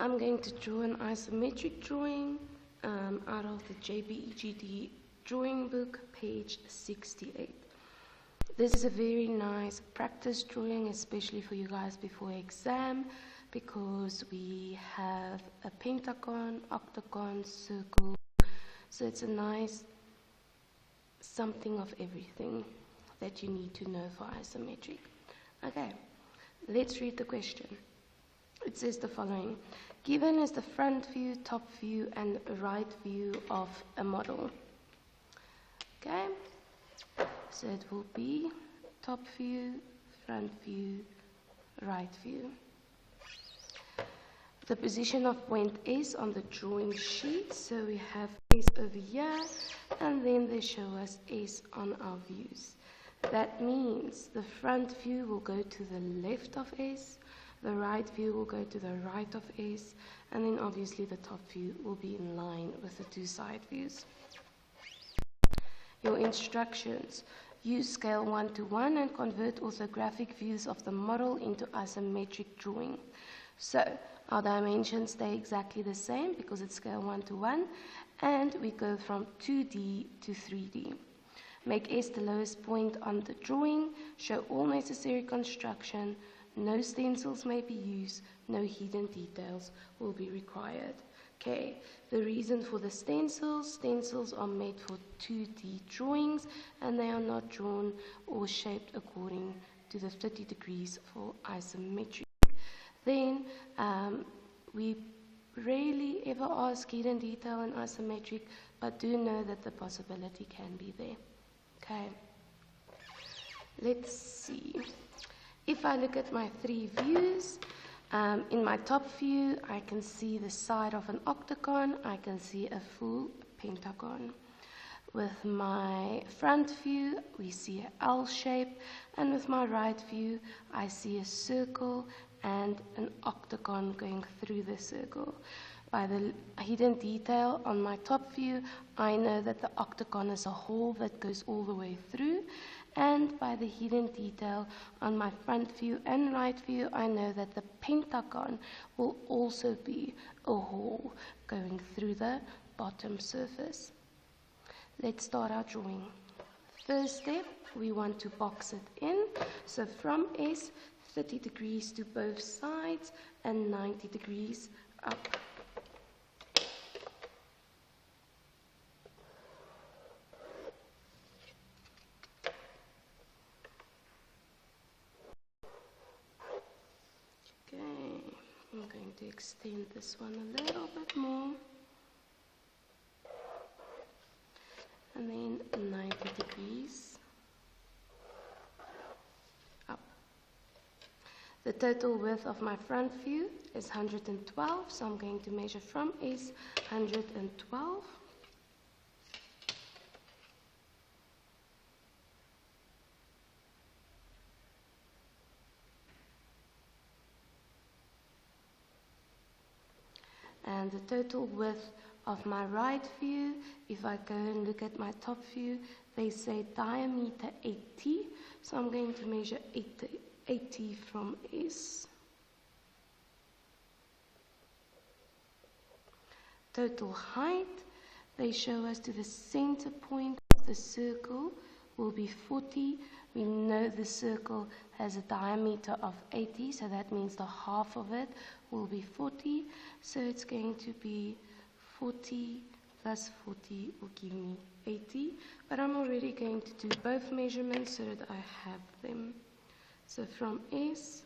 I'm going to draw an isometric drawing out of the JPEGD drawing book, page 68. This is a very nice practice drawing, especially for you guys before exam, because we have a pentagon, octagon, circle, so it's a nice something of everything that you need to know for isometric. Okay, let's read the question. It says the following: given is the front view, top view, and right view of a model. Okay, so it will be top view, front view, right view. The position of point S on the drawing sheet, so we have S over here, and then they show us S on our views. That means the front view will go to the left of S, the right view will go to the right of S, and then obviously the top view will be in line with the two side views. Your instructions: use scale 1:1 and convert orthographic views of the model into isometric drawing. So our dimensions stay exactly the same because it's scale 1:1, and we go from 2D to 3D. Make S the lowest point on the drawing, show all necessary construction, no stencils may be used, no hidden details will be required. Okay, the reason for the stencils are made for 2D drawings, and they are not drawn or shaped according to the 30 degrees for isometric. Then we rarely ever ask hidden detail in isometric, but do know that the possibility can be there. Okay, let's see. If I look at my three views, in my top view, I can see the side of an octagon, I can see a full pentagon. With my front view, we see an L shape, and with my right view, I see a circle and an octagon going through the circle. By the hidden detail on my top view, I know that the octagon is a hole that goes all the way through, and by the hidden detail on my front view and right view, I know that the pentagon will also be a hole going through the bottom surface. Let's start our drawing. First step, we want to box it in. So from S, 30 degrees to both sides and 90 degrees up. Okay, I'm going to extend this one a little bit more. And then 90 degrees up. The total width of my front view is 112, so I'm going to measure from S 112. And the total width of my right view, if I go and look at my top view, they say diameter 80, so I'm going to measure 80 from S. Total height, they show us to the center point of the circle will be 40. We know the circle has a diameter of 80, so that means the half of it will be 40. So it's going to be 40 plus 40 will give me 80. But I'm already going to do both measurements so that I have them. So from S,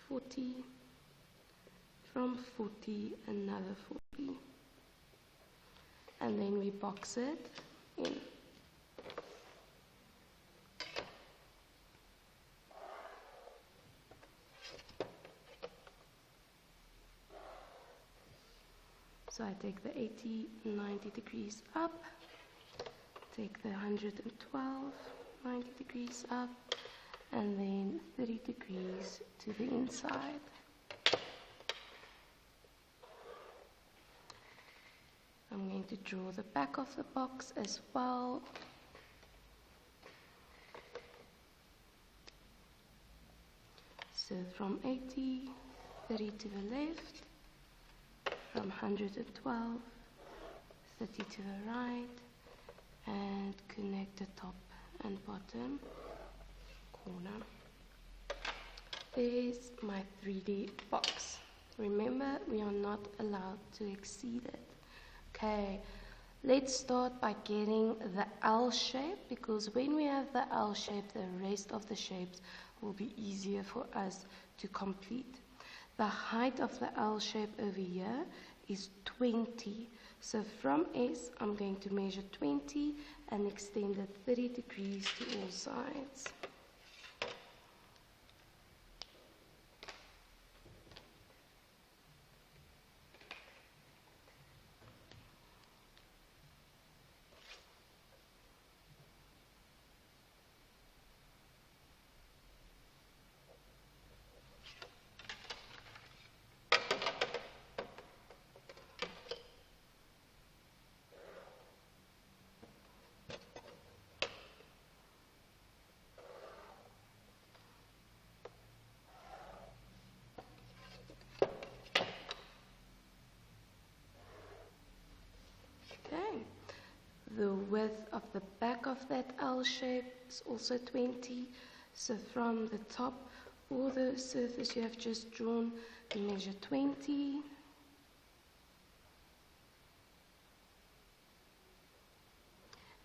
40, from 40, another 40. And then we box it in. So I take the 80, 90 degrees up, take the 112, 90 degrees up, and then 30 degrees to the inside. I'm going to draw the back of the box as well. So from 80, 30 to the left, from 112, 30 to the right, and connect the top and bottom corner. There's my 3D box. Remember, we are not allowed to exceed it. Okay, let's start by getting the L shape, because when we have the L shape, the rest of the shapes will be easier for us to complete. The height of the L shape over here is 20. So from S, I'm going to measure 20 and extend it 30 degrees to all sides. The width of the back of that L shape is also 20. So from the top or the surface you have just drawn, you measure 20.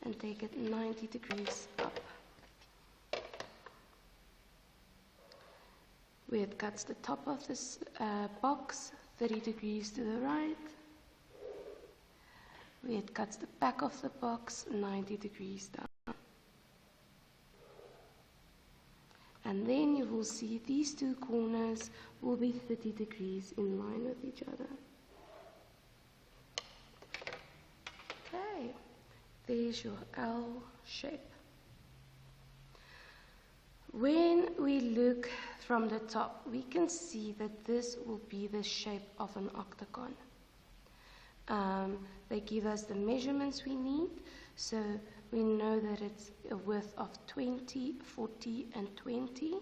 And take it 90 degrees up. Where it cuts the top of this box, 30 degrees to the right. Where it cuts the back of the box, 90 degrees down. And then you will see these two corners will be 30 degrees in line with each other. Okay, there's your L shape. When we look from the top, we can see that this will be the shape of an octagon. They give us the measurements we need, so we know that it's a width of 20, 40, and 20.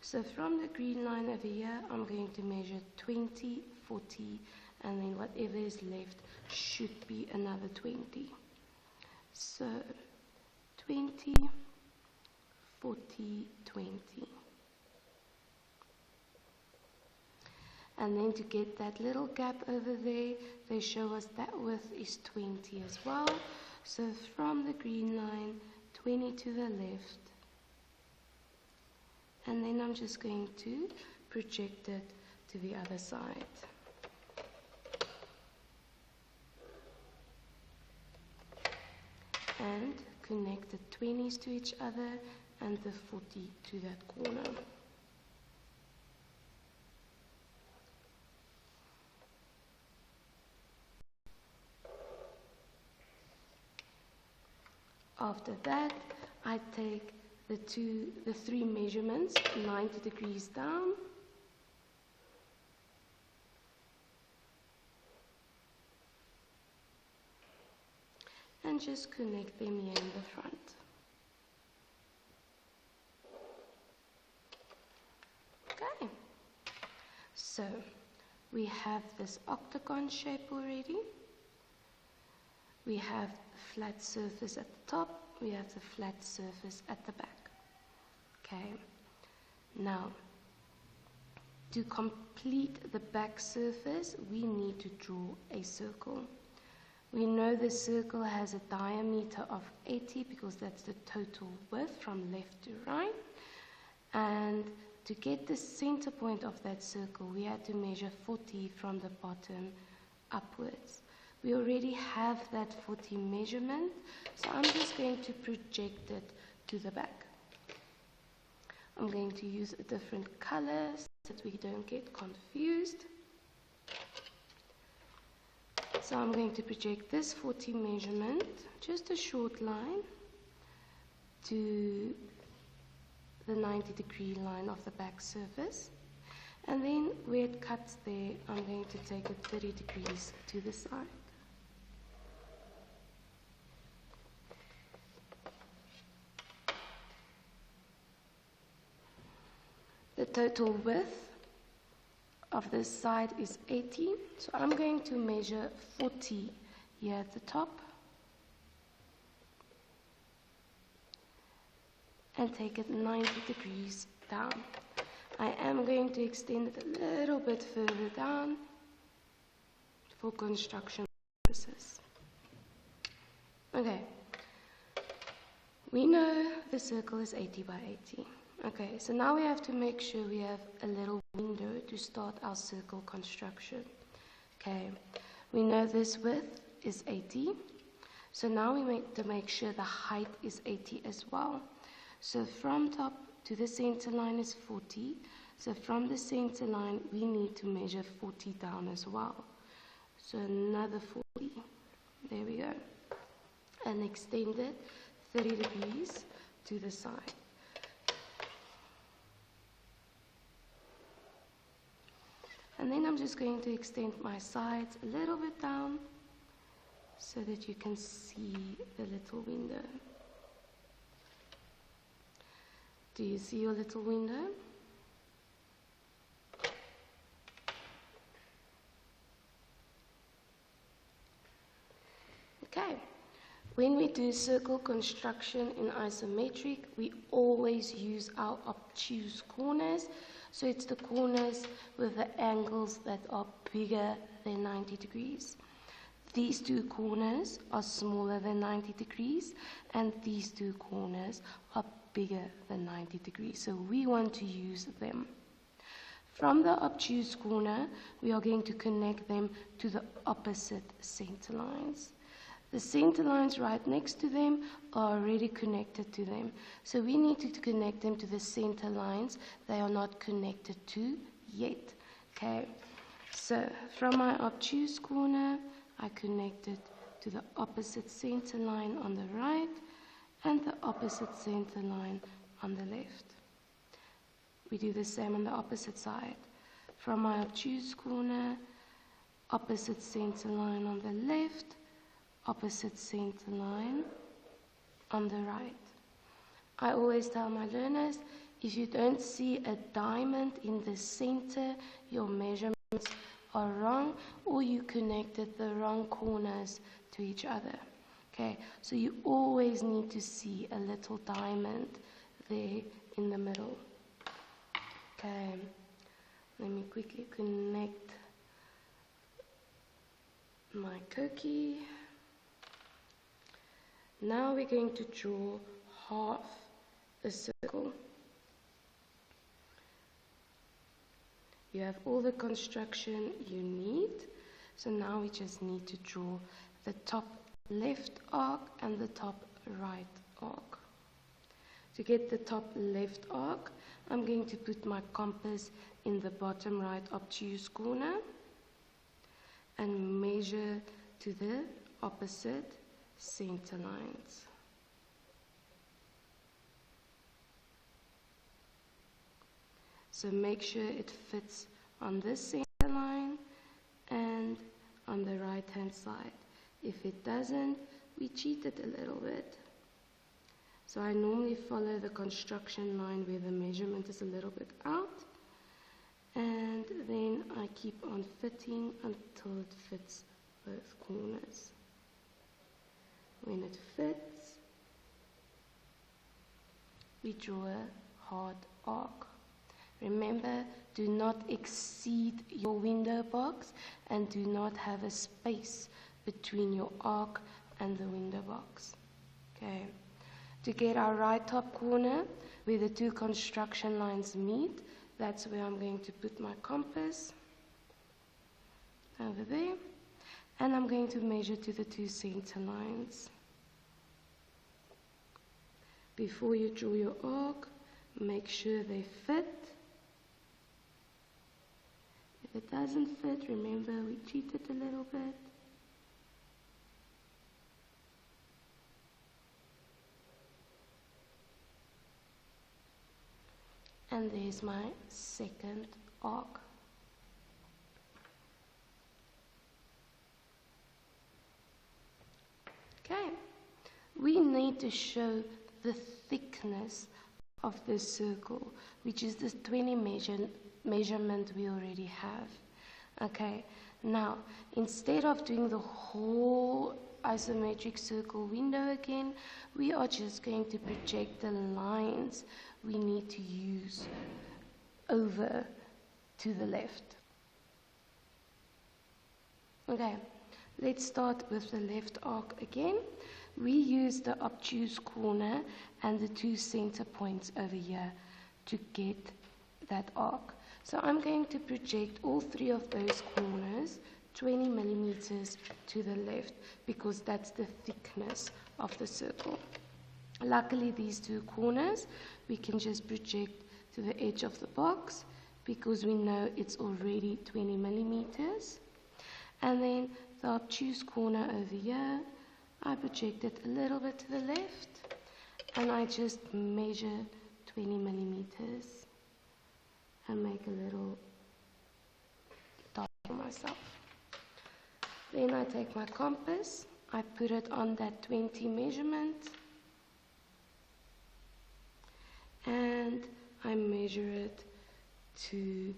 So from the green line over here, I'm going to measure 20, 40, and then whatever is left should be another 20. So 20, 40, 20. And then to get that little gap over there, they show us that width is 20 as well. So from the green line, 20 to the left. And then I'm just going to project it to the other side. And connect the 20s to each other and the 40 to that corner. After that, I take the three measurements, 90 degrees down, and just connect them here in the front. Okay, so we have this octagon shape already. We have the flat surface at the top, we have the flat surface at the back. Okay, now to complete the back surface, we need to draw a circle. We know the circle has a diameter of 80 because that's the total width from left to right. And to get the center point of that circle, we had to measure 40 from the bottom upwards. We already have that 40 measurement, so I'm just going to project it to the back. I'm going to use a different color so that we don't get confused. So I'm going to project this 40 measurement, just a short line, to the 90-degree line of the back surface. And then where it cuts there, I'm going to take it 30 degrees to the side. The total width of this side is 80, so I'm going to measure 40 here at the top and take it 90 degrees down. I am going to extend it a little bit further down for construction purposes. Okay, we know the circle is 80 by 80. Okay, so now we have to make sure we have a little window to start our circle construction. Okay, we know this width is 80, so now we need to make sure the height is 80 as well. So from top to the center line is 40, so from the center line we need to measure 40 down as well. So another 40, there we go, and extend it 30 degrees to the side. And then I'm just going to extend my sides a little bit down so that you can see the little window. Do you see your little window? Okay, when we do circle construction in isometric, we always use our obtuse corners. So it's the corners with the angles that are bigger than 90 degrees. These two corners are smaller than 90 degrees, and these two corners are bigger than 90 degrees. So we want to use them. From the obtuse corner, we are going to connect them to the opposite center lines. The center lines right next to them are already connected to them. So we need to connect them to the center lines they are not connected to yet. Okay, so from my obtuse corner, I connect it to the opposite center line on the right and the opposite center line on the left. We do the same on the opposite side. From my obtuse corner, opposite center line on the left, opposite center line on the right. I always tell my learners, if you don't see a diamond in the center, your measurements are wrong, or you connected the wrong corners to each other. Okay, so you always need to see a little diamond there in the middle. Okay, let me quickly connect my cookie. Now we're going to draw half a circle. You have all the construction you need. So now we just need to draw the top left arc and the top right arc. To get the top left arc, I'm going to put my compass in the bottom right obtuse corner and measure to the opposite center lines. So make sure it fits on this center line and on the right hand side. If it doesn't, we cheat it a little bit. So I normally follow the construction line where the measurement is a little bit out, and then I keep on fitting until it fits both corners. When it fits, we draw a hard arc. Remember, do not exceed your window box and do not have a space between your arc and the window box. Okay. To get our right top corner, where the two construction lines meet, that's where I'm going to put my compass over there. And I'm going to measure to the two center lines. Before you draw your arc, make sure they fit. If it doesn't fit, remember we cheated a little bit. And there's my second arc. Okay, we need to show the thickness of this circle, which is this 20 measurement we already have. Okay, now instead of doing the whole isometric circle window again, we are just going to project the lines we need to use over to the left. Okay, let's start with the left arc again. We use the obtuse corner and the 2 center points over here to get that arc. So I'm going to project all 3 of those corners 20 millimeters to the left, because that's the thickness of the circle. Luckily, these 2 corners we can just project to the edge of the box, because we know it's already 20 millimeters. And then the obtuse corner over here, I project it a little bit to the left, and I just measure 20 millimeters and make a little dot for myself. Then I take my compass, I put it on that 20 measurement, and I measure it to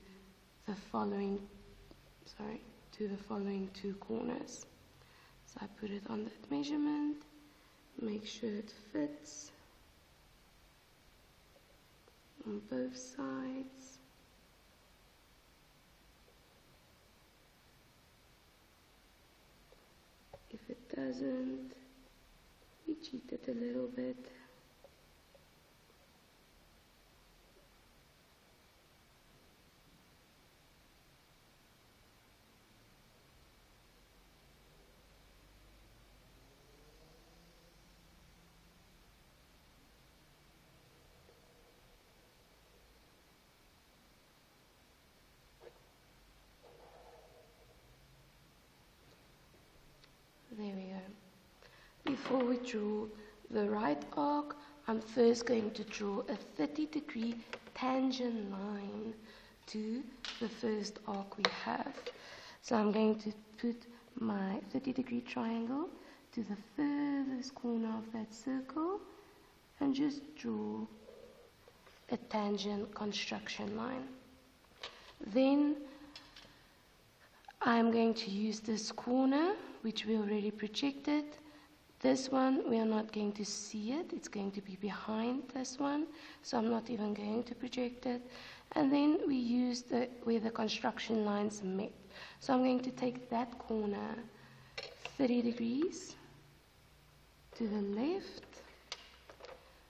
the following 2 corners. So I put it on that measurement, make sure it fits on both sides. If it doesn't, we cheat it a little bit. There we go. Before we draw the right arc, I'm first going to draw a 30-degree tangent line to the first arc we have. So I'm going to put my 30-degree triangle to the furthest corner of that circle and just draw a tangent construction line. Then I'm going to use this corner, which we already projected. This one, we are not going to see it. It's going to be behind this one, so I'm not even going to project it. And then we use where the construction lines met. So I'm going to take that corner 30 degrees to the left,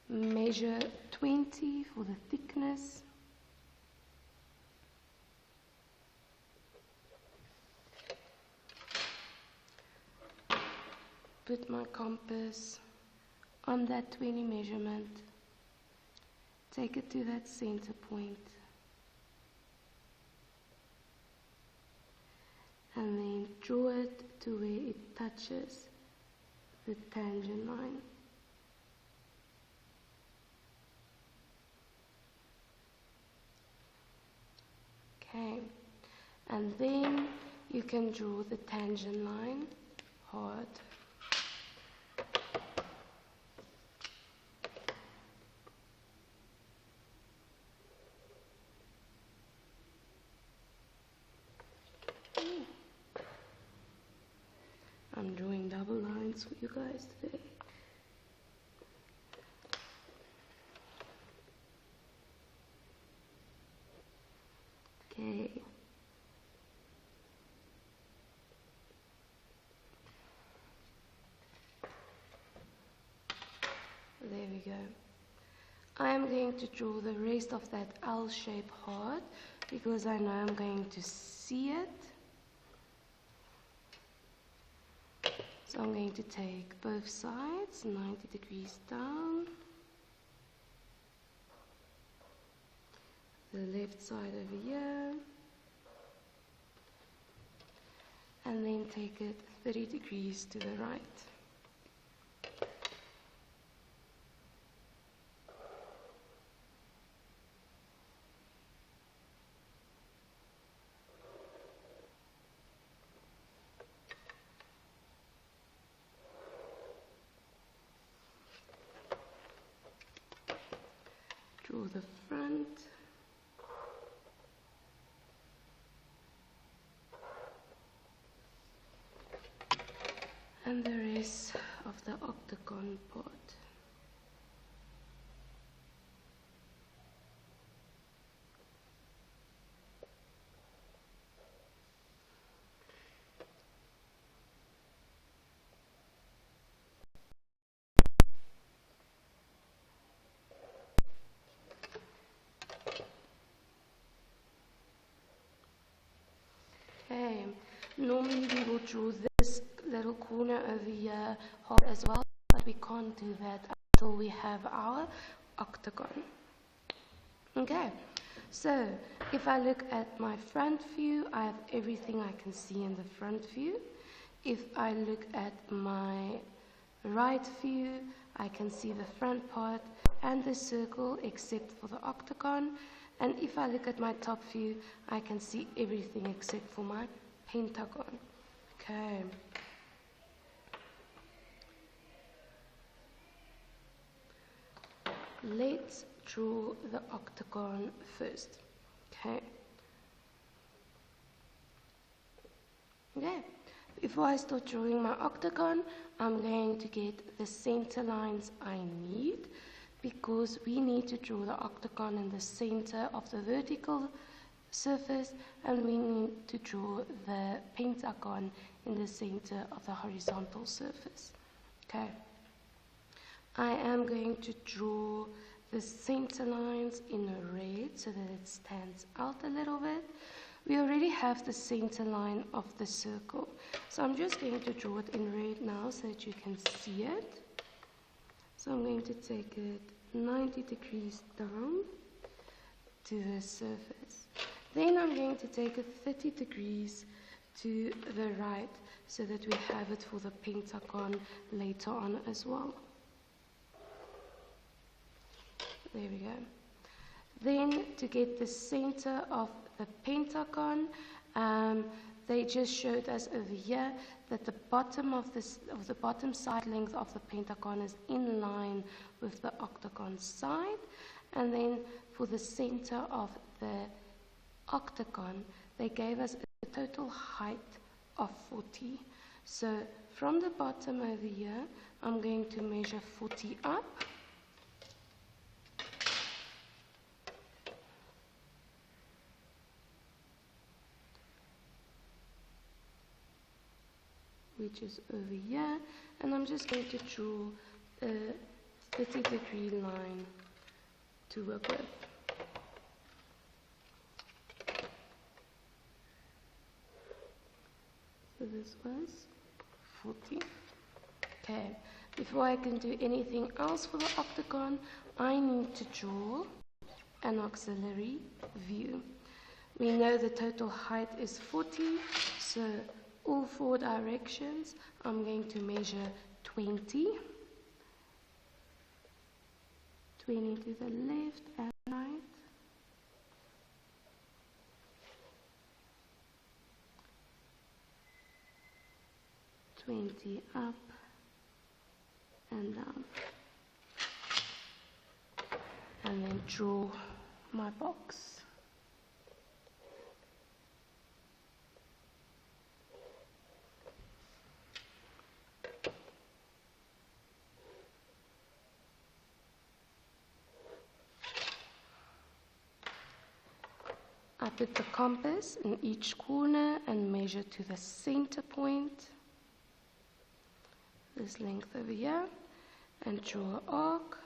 measure 20 for the thickness, put my compass on that 20 measurement, take it to that center point, and then draw it to where it touches the tangent line. Okay, and then you can draw the tangent line hard. I'm drawing double lines for you guys today. Okay. There we go. I am going to draw the rest of that L shape hard because I know I'm going to see it. So I'm going to take both sides, 90 degrees down, the left side over here, and then take it 30 degrees to the right. Draw the front, and the rest of the octagon part. Okay, normally we will draw this little corner over here hard as well, but we can't do that until we have our octagon. Okay, so if I look at my front view, I have everything I can see in the front view. If I look at my right view, I can see the front part and the circle except for the octagon. And if I look at my top view, I can see everything except for my pentagon. Okay. Let's draw the octagon first. Okay. Okay. Before I start drawing my octagon, I'm going to get the center lines I need, because we need to draw the octagon in the center of the vertical surface, and we need to draw the pentagon in the center of the horizontal surface. Okay. I am going to draw the center lines in red so that it stands out a little bit. We already have the center line of the circle, so I'm just going to draw it in red now so that you can see it. So I'm going to take it 90 degrees down to the surface. Then I'm going to take it 30 degrees to the right so that we have it for the pentagon later on as well. There we go. Then to get the center of the pentagon, they just showed us over here that the bottom of the bottom side length of the pentagon is in line with the octagon side, and then for the center of the octagon, they gave us a total height of 40. So from the bottom over here, I'm going to measure 40 up. Which is over here, and I'm just going to draw a 30-degree line to work with. So this was 40. Okay, before I can do anything else for the octagon, I need to draw an auxiliary view. We know the total height is 40, so all four directions, I'm going to measure 20. 20 to the left and right. 20 up and down. And then draw my box. I put the compass in each corner and measure to the center point, this length over here, and draw an arc,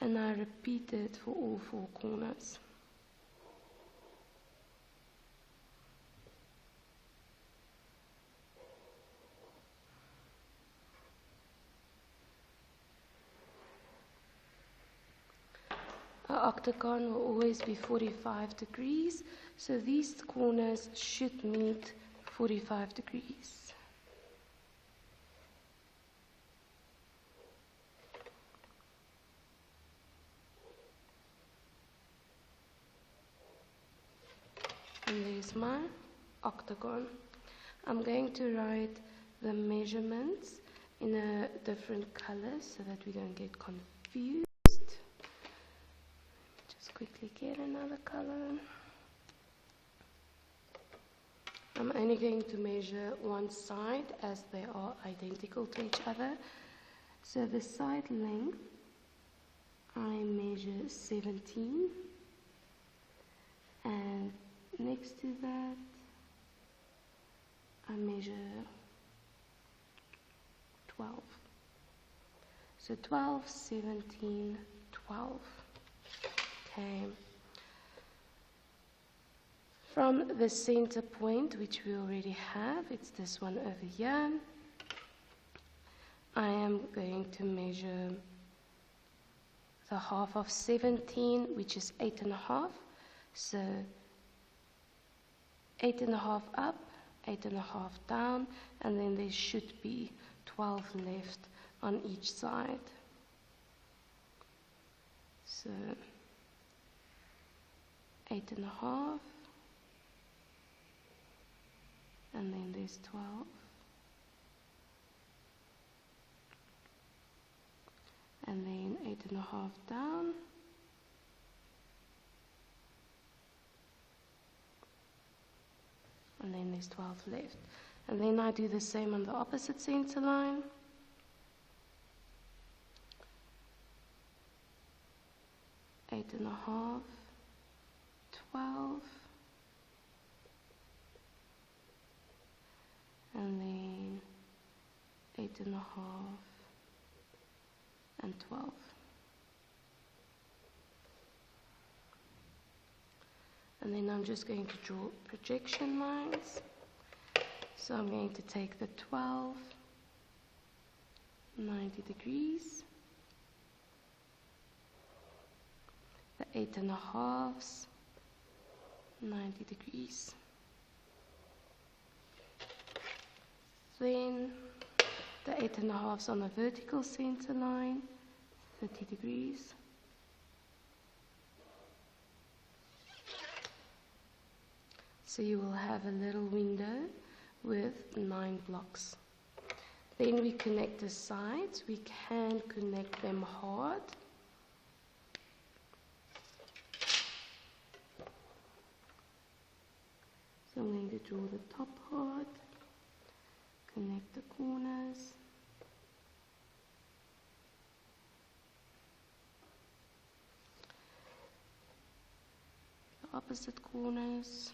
and I repeat it for all four corners. An octagon will always be 45 degrees, so these corners should meet 45 degrees. And there's my octagon. I'm going to write the measurements in a different color so that we don't get confused. Quickly get another color. I'm only going to measure one side as they are identical to each other. So the side length, I measure 17, and next to that I measure 12. So 12, 17, 12. Okay. From the center point, which we already have, it's this one over here, I am going to measure the half of 17, which is 8.5. So 8.5 up, 8.5 down, and then there should be 12 left on each side. So 8.5, and then there's 12. And then 8.5 down. And then there's 12 left. And then I do the same on the opposite center line. Eight and a half, 12, and then 8.5 and 12. And then I'm just going to draw projection lines. So I'm going to take the 12, 90 degrees, the 8.5s, 90 degrees. Then the 8.5s on the vertical center line, 30 degrees. So you will have a little window with 9 blocks. Then we connect the sides. We can connect them hard. So I'm going to draw the top hard, connect the corners. The opposite corners.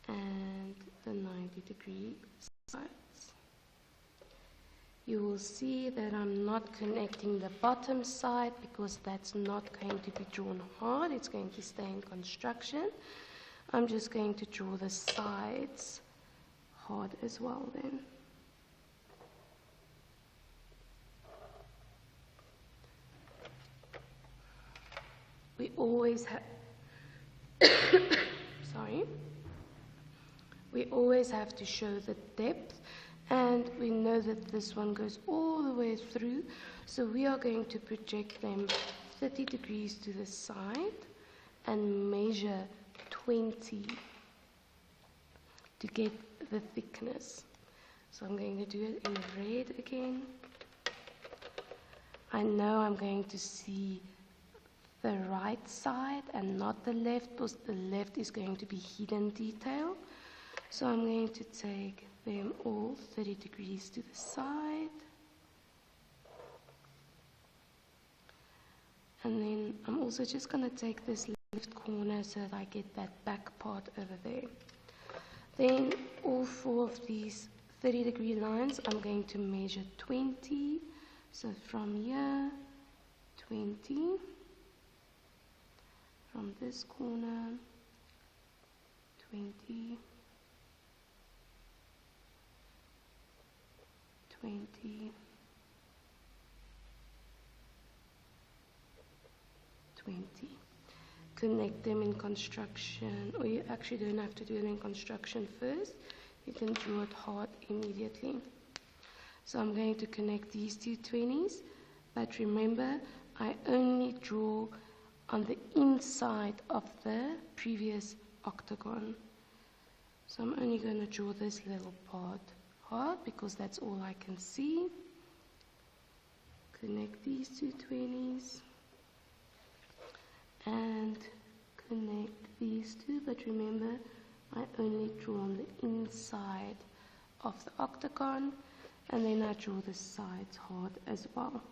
And the 90-degree sides. You will see that I'm not connecting the bottom side because that's not going to be drawn hard. It's going to stay in construction. I'm just going to draw the sides hard as well then. We always have sorry. We always have to show the depth, and we know that this one goes all the way through, so we are going to project them 30 degrees to the side and measure 20 to get the thickness. So I'm going to do it in red again. I know I'm going to see the right side and not the left, because the left is going to be hidden detail. So I'm going to take them all 30 degrees to the side. And then I'm also just going to take this left corner so that I get that back part over there. Then all 4 of these 30-degree lines, I'm going to measure 20. So from here, 20. From this corner, 20. 20, 20. Connect them in construction, or you actually don't have to do it in construction first. You can draw it hard immediately. So I'm going to connect these two 20s, but remember, I only draw on the inside of the previous octagon. So I'm only going to draw this little part hard because that's all I can see. Connect these two 20s and connect these two, but remember I only draw on the inside of the octagon, and then I draw the sides hard as well.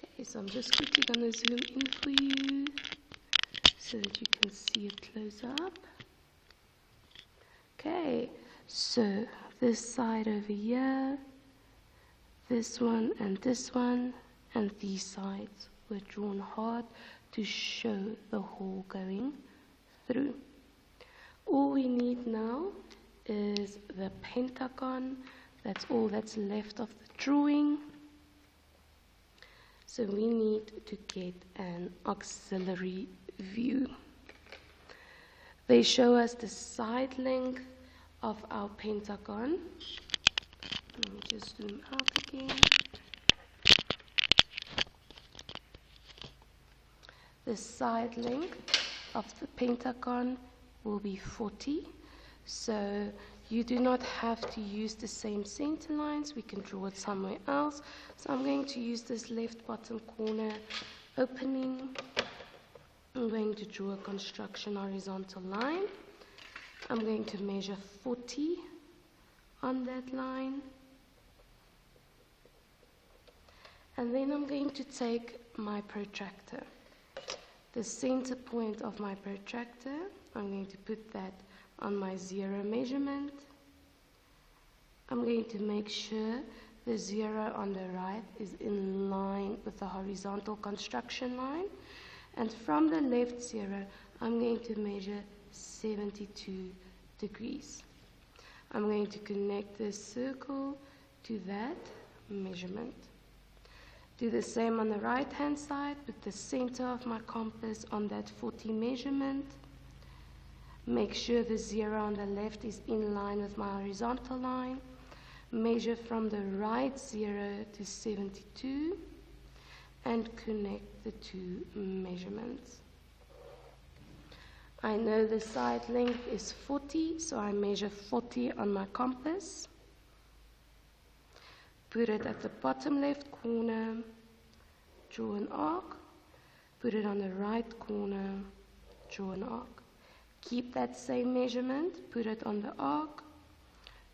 Okay, so I'm just quickly going to zoom in for you so that you can see it close up. Okay, so this side over here, this one, and these sides were drawn hard to show the hole going through. All we need now is the pentagon. That's all that's left of the drawing. So we need to get an auxiliary view. They show us the side length of our pentagon. Let me just zoom out again. The side length of the pentagon will be 40. So you do not have to use the same center lines. We can draw it somewhere else. So I'm going to use this left bottom corner opening. I'm going to draw a construction horizontal line. I'm going to measure 40 on that line. And then I'm going to take my protractor. The center point of my protractor, I'm going to put that on my 0 measurement. I'm going to make sure the 0 on the right is in line with the horizontal construction line. And from the left 0, I'm going to measure 72 degrees. I'm going to connect this circle to that measurement. Do the same on the right hand side, put the center of my compass on that 40 measurement. Make sure the 0 on the left is in line with my horizontal line. Measure from the right 0 to 72 and connect the two measurements. I know the side length is 40, so I measure 40 on my compass. Put it at the bottom left corner, draw an arc, put it on the right corner, draw an arc. Keep that same measurement, put it on the arc,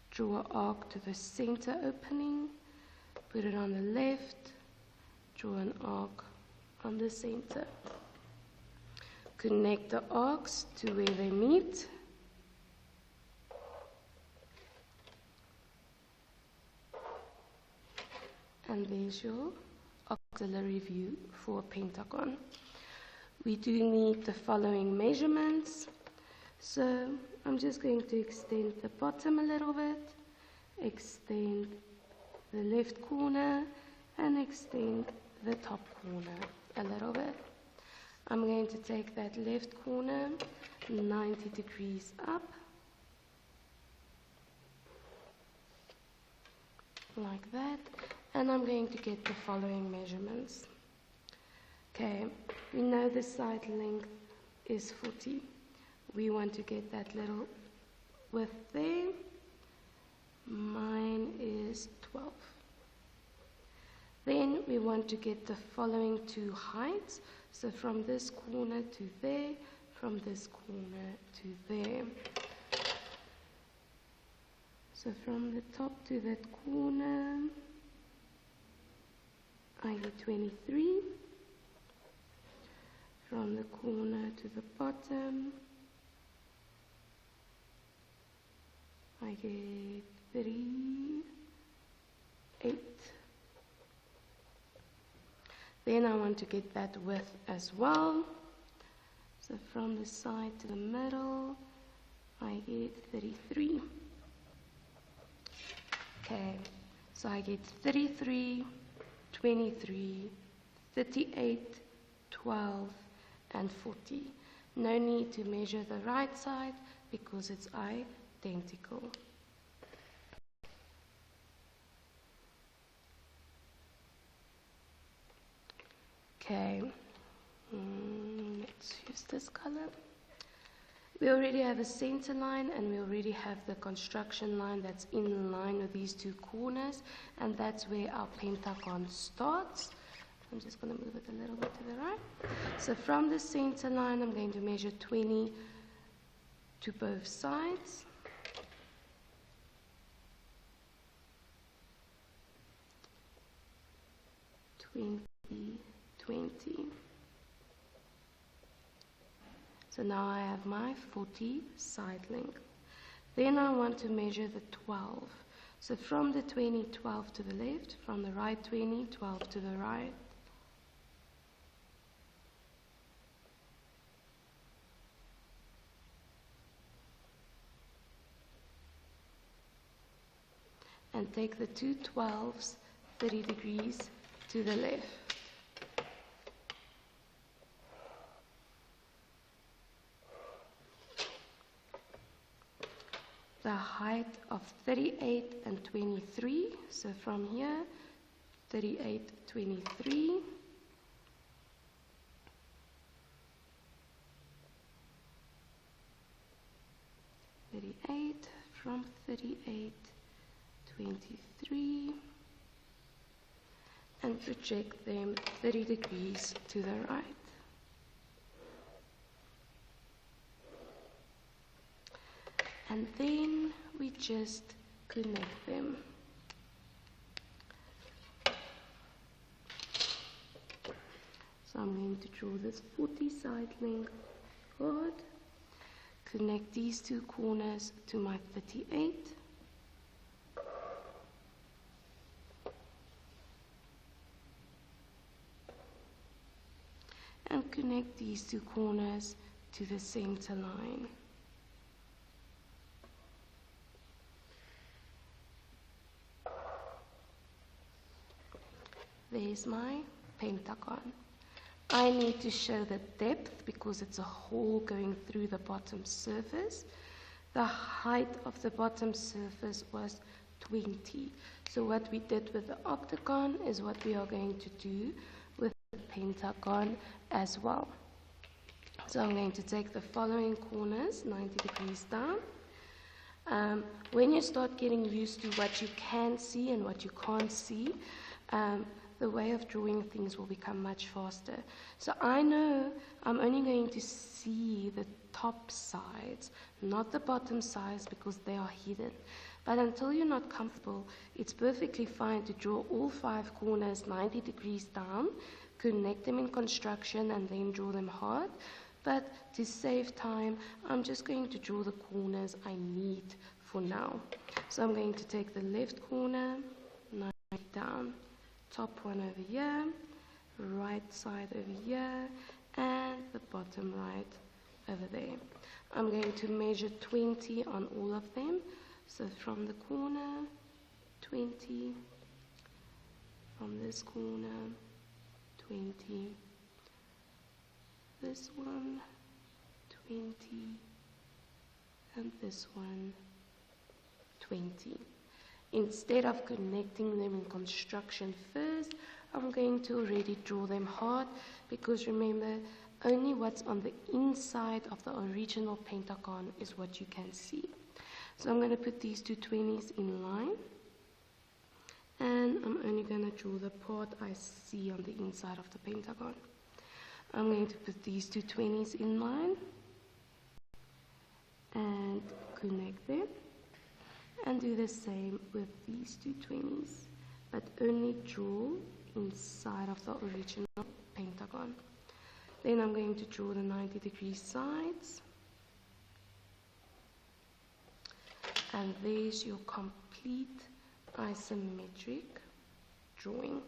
draw an arc to the center opening, put it on the left, draw an arc on the center. Connect the arcs to where they meet. And there's your auxiliary view for a pentagon. We do need the following measurements. So I'm just going to extend the bottom a little bit, extend the left corner, and extend the top corner a little bit. I'm going to take that left corner 90 degrees up, like that. And I'm going to get the following measurements. Okay, we know the side length is 40. We want to get that little width there. Mine is 12. Then we want to get the following two heights. So from this corner to there, from this corner to there. So from the top to that corner, I get 23. From the corner to the bottom, I get 38. Then I want to get that width as well. So from the side to the middle, I get 33. Okay, so I get 33, 23, 38, 12, and 40. No need to measure the right side because it's identical. Okay, let's use this color. We already have a center line, and we already have the construction line that's in line with these two corners, and that's where our pentagon starts. I'm just going to move it a little bit to the right. So from the center line, I'm going to measure 20 to both sides. So now I have my 40 side length. Then I want to measure the 12. So from the 20, 12 to the left, from the right 20, 12 to the right. And take the two 12s 30 degrees to the left. The height of 38 and 23, so from here, 38, 23. From 38, 23, and project them 30 degrees to the right. And then we just connect them. So I'm going to draw this 40 side length card, connect these two corners to my 38. And connect these two corners to the center line. There's my pentagon. I need to show the depth because it's a hole going through the bottom surface. The height of the bottom surface was 20. So what we did with the octagon is what we are going to do with the pentagon as well. So I'm going to take the following corners 90 degrees down. When you start getting used to what you can see and what you can't see, the way of drawing things will become much faster. So I know I'm only going to see the top sides, not the bottom sides, because they are hidden. But until you're not comfortable, it's perfectly fine to draw all 5 corners 90 degrees down, connect them in construction, and then draw them hard. But to save time, I'm just going to draw the corners I need for now. So I'm going to take the left corner, 90 down, top one over here, right side over here, and the bottom right over there. I'm going to measure 20 on all of them. So from the corner, 20, from this corner, 20, this one, 20, and this one, 20. Instead of connecting them in construction first, I'm going to already draw them hard, because remember, only what's on the inside of the original pentagon is what you can see. So I'm going to put these two 20s in line, and I'm only going to draw the part I see on the inside of the pentagon. I'm going to put these two 20s in line and connect them. And do the same with these two 20s, but only draw inside of the original pentagon. Then I'm going to draw the 90 degree sides. And there's your complete isometric drawing.